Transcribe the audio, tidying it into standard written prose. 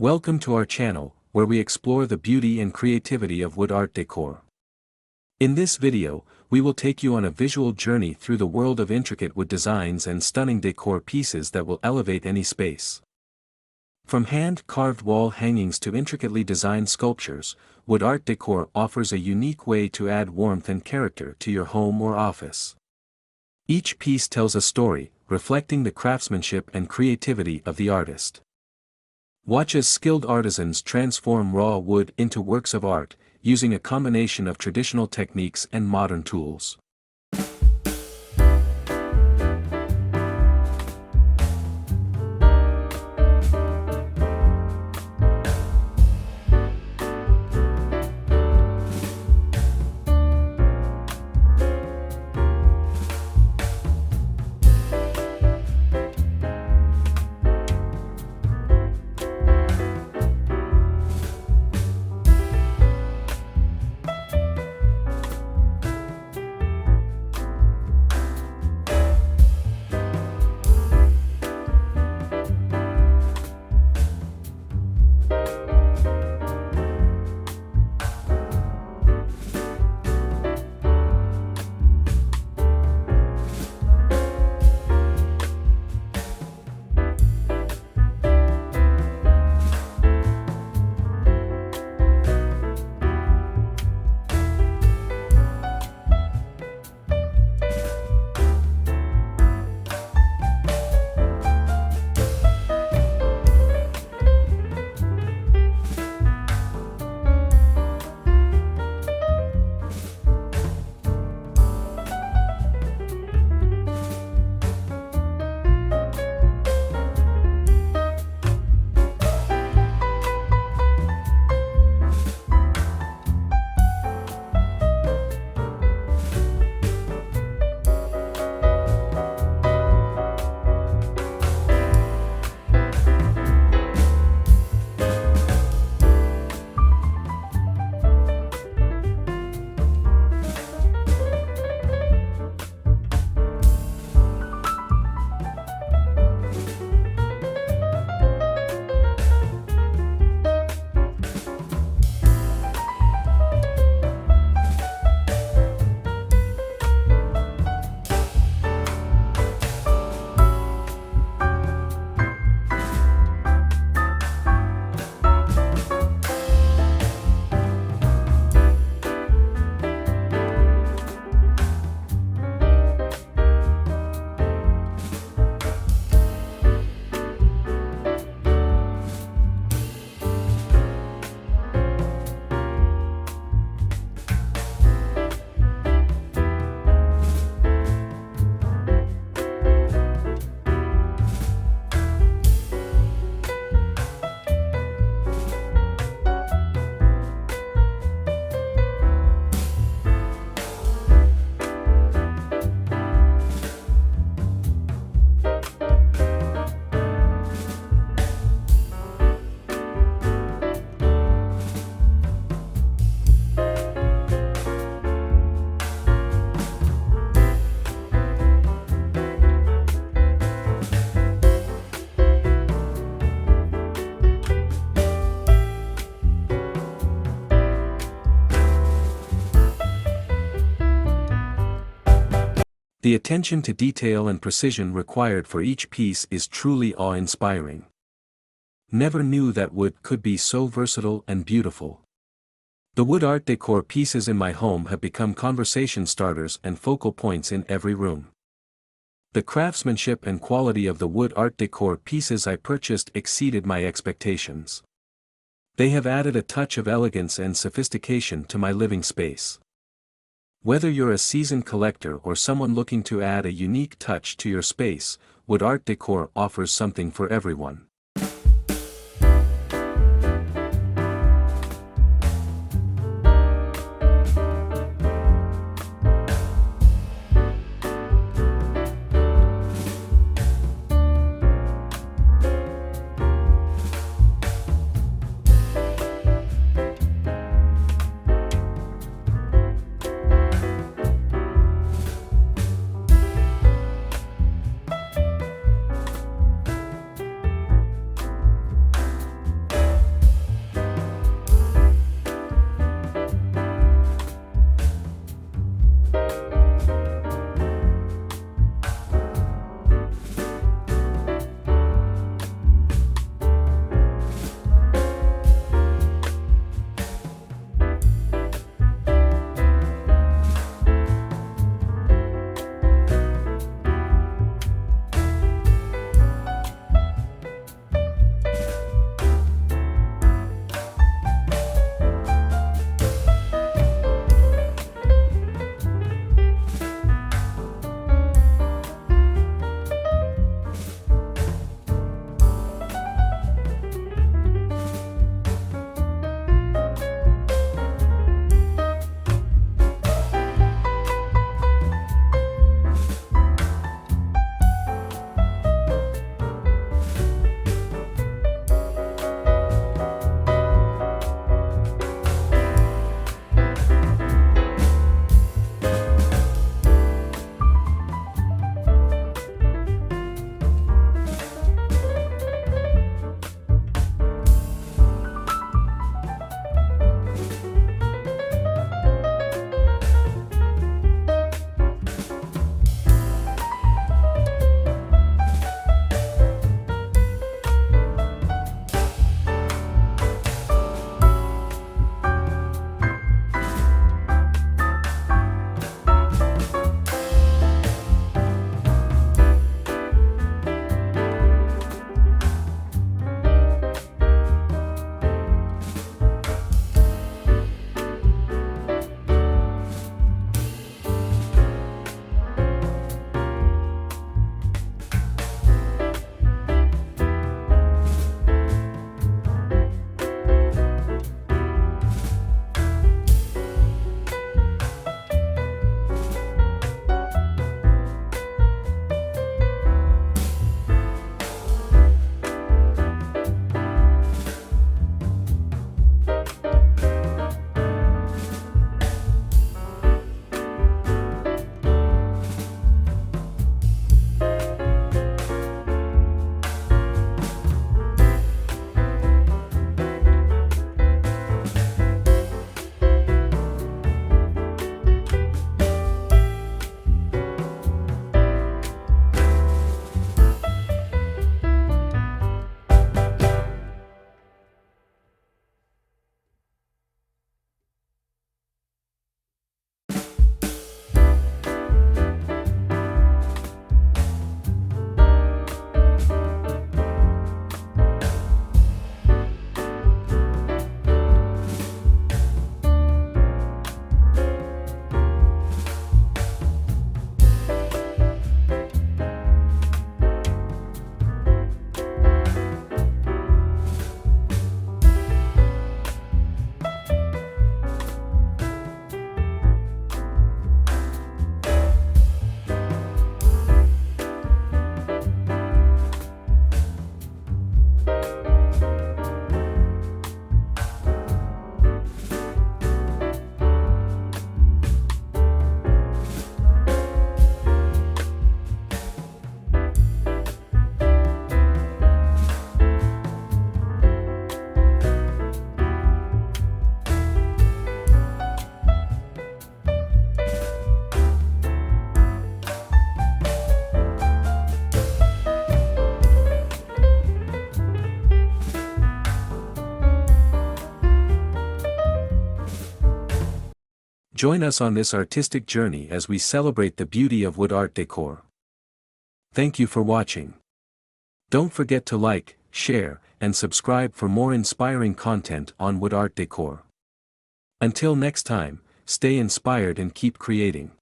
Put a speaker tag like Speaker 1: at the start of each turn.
Speaker 1: Welcome to our channel, where we explore the beauty and creativity of wood art decor. In this video, we will take you on a visual journey through the world of intricate wood designs and stunning decor pieces that will elevate any space. From hand-carved wall hangings to intricately designed sculptures, wood art decor offers a unique way to add warmth and character to your home or office. Each piece tells a story, reflecting the craftsmanship and creativity of the artist. Watch as skilled artisans transform raw wood into works of art, using a combination of traditional techniques and modern tools. The attention to detail and precision required for each piece is truly awe-inspiring. Never knew that wood could be so versatile and beautiful. The wood art decor pieces in my home have become conversation starters and focal points in every room. The craftsmanship and quality of the wood art decor pieces I purchased exceeded my expectations. They have added a touch of elegance and sophistication to my living space. Whether you're a seasoned collector or someone looking to add a unique touch to your space, wood art decor offers something for everyone. Join us on this artistic journey as we celebrate the beauty of wood art decor. Thank you for watching. Don't forget to like, share, and subscribe for more inspiring content on wood art decor. Until next time, stay inspired and keep creating.